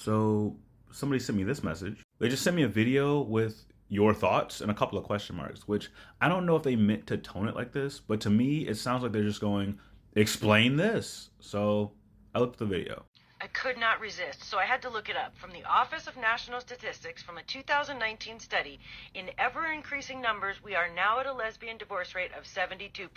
So somebody sent me this message. They just sent me a video with your thoughts and a couple of question marks, which I don't know if they meant to tone it like this, but to me, it sounds like they're just going, explain this. So I looked at the video. I could not resist, so I had to look it up. From the Office of National Statistics, from a 2019 study, in ever-increasing numbers, we are now at a lesbian divorce rate of 72%.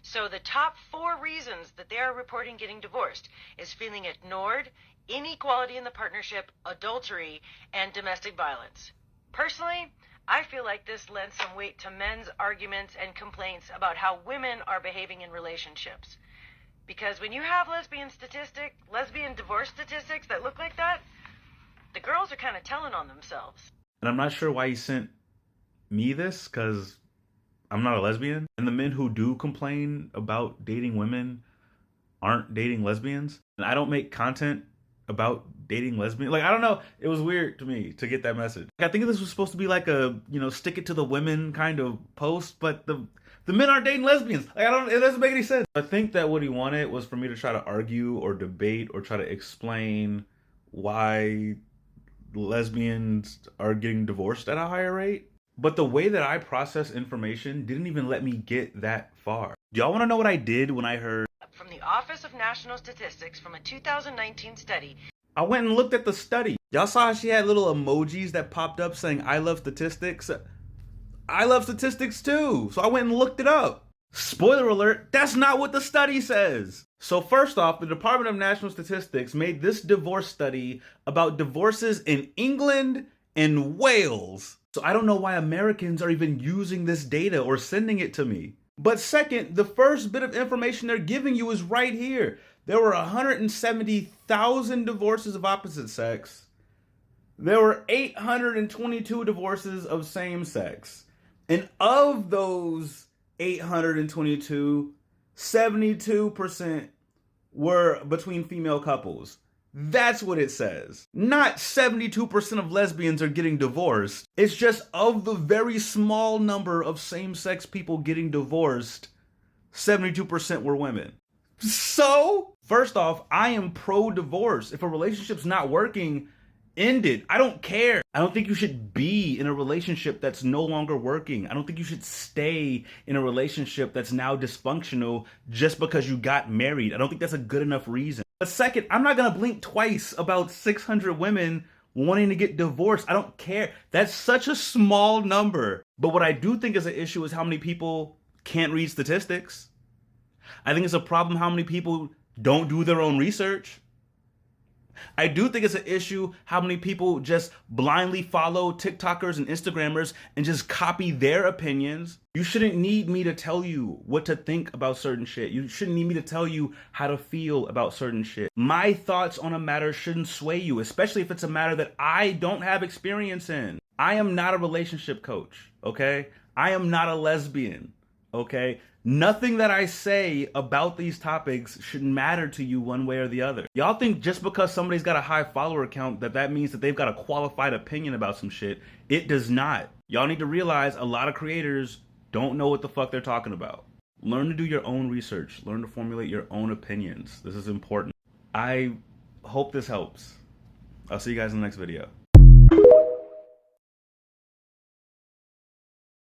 So the top 4 reasons that they are reporting getting divorced is feeling ignored, inequality in the partnership, adultery, and domestic violence. Personally, I feel like this lends some weight to men's arguments and complaints about how women are behaving in relationships. Because when you have lesbian divorce statistics that look like that, the girls are kind of telling on themselves. And I'm not sure why he sent me this, because I'm not a lesbian. And the men who do complain about dating women aren't dating lesbians. And I don't make content about dating lesbians. Like, I don't know. It was weird to me to get that message. I think this was supposed to be like a, stick it to the women kind of post, but the men aren't dating lesbians. Like, it doesn't make any sense. I think that what he wanted was for me to try to argue or debate or try to explain why lesbians are getting divorced at a higher rate. But the way that I process information didn't even let me get that far. Do y'all want to know what I did when I heard? From the Office of National Statistics, from a 2019 study. I went and looked at the study. Y'all saw how she had little emojis that popped up saying, I love statistics. I love statistics too. So I went and looked it up. Spoiler alert, that's not what the study says. So first off, the Department of National Statistics made this divorce study about divorces in England and Wales. So I don't know why Americans are even using this data or sending it to me. But second, the first bit of information they're giving you is right here. There were 170,000 divorces of opposite sex. There were 822 divorces of same sex. And of those 822, 72% were between female couples. That's what it says. Not 72% of lesbians are getting divorced. It's just of the very small number of same-sex people getting divorced, 72% were women. So, first off, I am pro-divorce. If a relationship's not working, end it. I don't care. I don't think you should be in a relationship that's no longer working. I don't think you should stay in a relationship that's now dysfunctional just because you got married. I don't think that's a good enough reason. But second, I'm not going to blink twice about 600 women wanting to get divorced. I don't care. That's such a small number. But what I do think is an issue is how many people can't read statistics. I think it's a problem how many people don't do their own research. I do think it's an issue how many people just blindly follow TikTokers and Instagrammers and just copy their opinions. You shouldn't need me to tell you what to think about certain shit. You shouldn't need me to tell you how to feel about certain shit. My thoughts on a matter shouldn't sway you, especially if it's a matter that I don't have experience in. I am not a relationship coach, okay? I am not a lesbian, okay? Nothing that I say about these topics should matter to you one way or the other. Y'all think just because somebody's got a high follower count that means that they've got a qualified opinion about some shit. It does not. Y'all need to realize a lot of creators don't know what the fuck they're talking about. Learn to do your own research. Learn to formulate your own opinions. This is important. I hope this helps. I'll see you guys in the next video.